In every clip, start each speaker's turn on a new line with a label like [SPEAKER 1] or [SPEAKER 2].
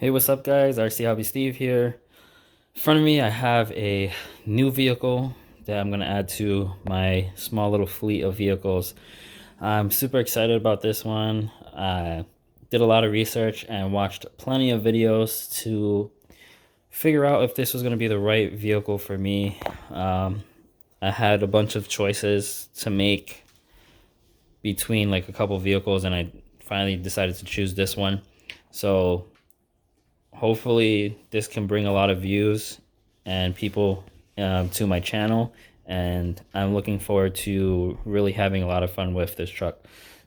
[SPEAKER 1] Hey, what's up, guys? RC Hobby Steve here. In front of me, I have a new vehicle that I'm going to add to my small little fleet of vehicles. I'm super excited about this one. I did a lot of research and watched plenty of videos to figure out if this was going to be the right vehicle for me. I had a bunch of choices to make between like a couple vehicles, and I finally decided to choose this one. So hopefully this can bring a lot of views and people to my channel, and I'm looking forward to really having a lot of fun with this truck.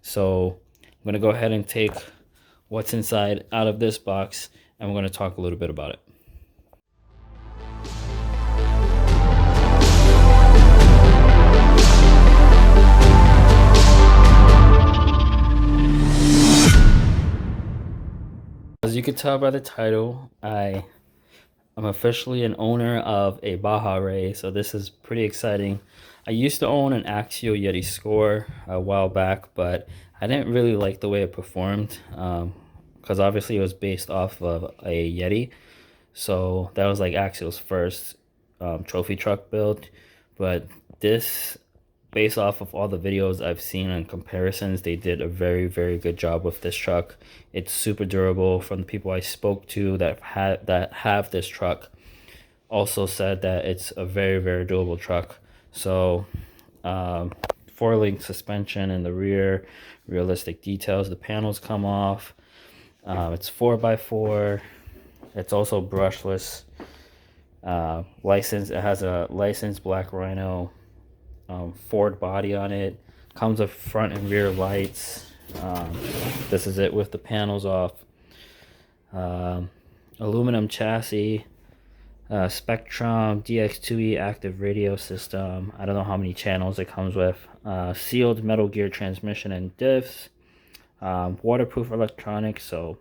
[SPEAKER 1] So I'm going to go ahead and take what's inside out of this box, and we're going to talk a little bit about it. As you can tell by the title, I'm officially an owner of a Baja Rey, so this is pretty exciting. I used to own an Axial Yeti Score a while back, but I didn't really like the way it performed because obviously it was based off of a Yeti. So that was like Axial's first trophy truck build, but this, based off of all the videos I've seen and comparisons, they did a very, very good job with this truck. It's super durable. From the people I spoke to that have this truck, also said that it's a very, very durable truck. So 4-link suspension in the rear, realistic details. The panels come off. It's 4x4. It's also brushless. License. It has a licensed Black Rhino Ford body on it. Comes with front and rear lights. This is it with the panels off. Aluminum chassis. Spectrum DX2E active radio system. I don't know how many channels it comes with. Sealed metal gear transmission and diffs. Waterproof electronics. So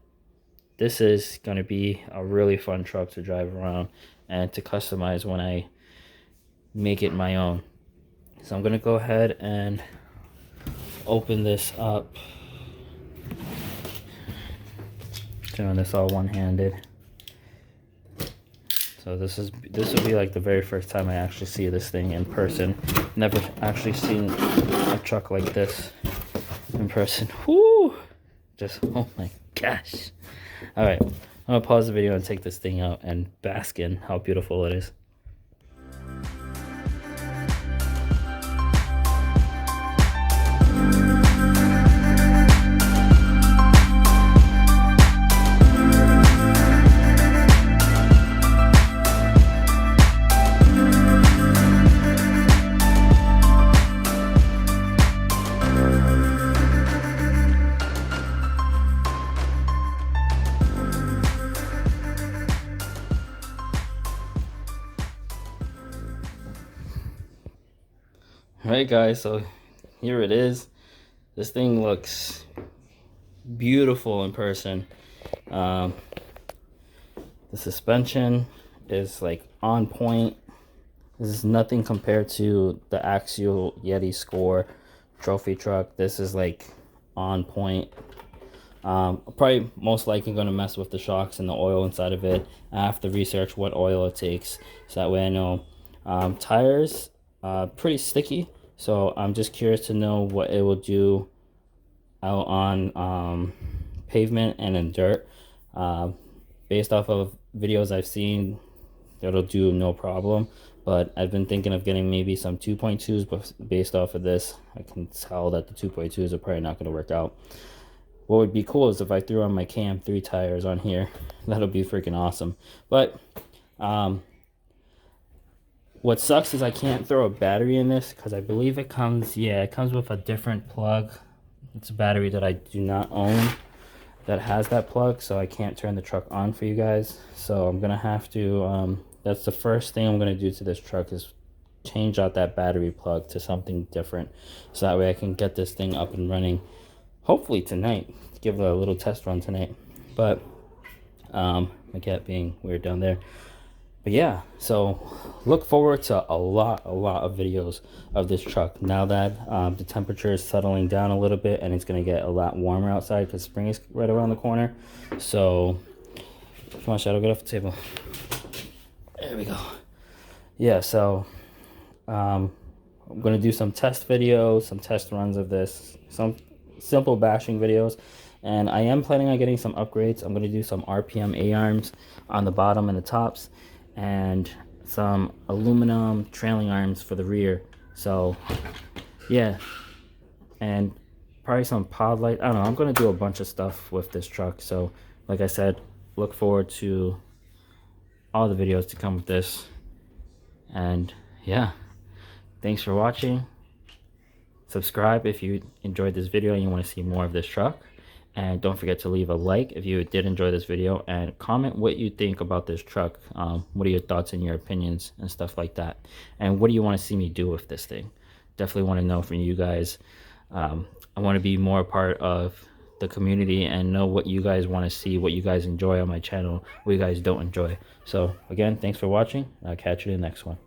[SPEAKER 1] this is going to be a really fun truck to drive around and to customize when I make it my own. So I'm going to go ahead and open this up. Doing this all one-handed. So this will be like the very first time I actually see this thing in person. Never actually seen a truck like this in person. Whoo! Just, oh my gosh. All right, I'm gonna pause the video and take this thing out and bask in how beautiful it is. Alright guys, so here it is. This thing looks beautiful in person. The suspension is like on point. This is nothing compared to the Axial Yeti Score trophy truck. This is like on point. Probably most likely going to mess with the shocks and the oil inside of it. I have to research what oil it takes, so that way I know. Tires, pretty sticky, so I'm just curious to know what it will do out on pavement and in dirt. Based off of videos I've seen, it'll do no problem, but I've been thinking of getting maybe some 2.2s, but based off of this, I can tell that the 2.2s are probably not going to work out. What would be cool is if I threw on my KM3 tires on here. That'll be freaking awesome. But what sucks is I can't throw a battery in this because I believe it comes, yeah, it comes with a different plug. It's a battery that I do not own that has that plug, so I can't turn the truck on for you guys. So I'm gonna have to, that's the first thing I'm gonna do to this truck, is change out that battery plug to something different, so that way I can get this thing up and running hopefully tonight. Give it a little test run tonight. But my cat being weird down there. But yeah, so look forward to a lot of videos of this truck now that the temperature is settling down a little bit, and it's going to get a lot warmer outside because spring is right around the corner. So Come on, Shadow, get off the table. There we go. Yeah, so I'm gonna do some test videos, some test runs of this, some simple bashing videos, and I am planning on getting some upgrades. I'm gonna do some RPM A-arms on the bottom and the tops, and some aluminum trailing arms for the rear. So yeah, and probably some pod light. I don't know, I'm gonna do a bunch of stuff with this truck. So like I said, look forward to all the videos to come with this. And yeah, thanks for watching. Subscribe if you enjoyed this video and you want to see more of this truck, and don't forget to leave a like if you did enjoy this video, and comment what you think about this truck. What are your thoughts and your opinions and stuff like that, and what do you want to see me do with this thing? Definitely want to know from you guys. I want to be more a part of the community and know what you guys want to see, what you guys enjoy on my channel, what you guys don't enjoy. So again, thanks for watching. I'll catch you in the next one.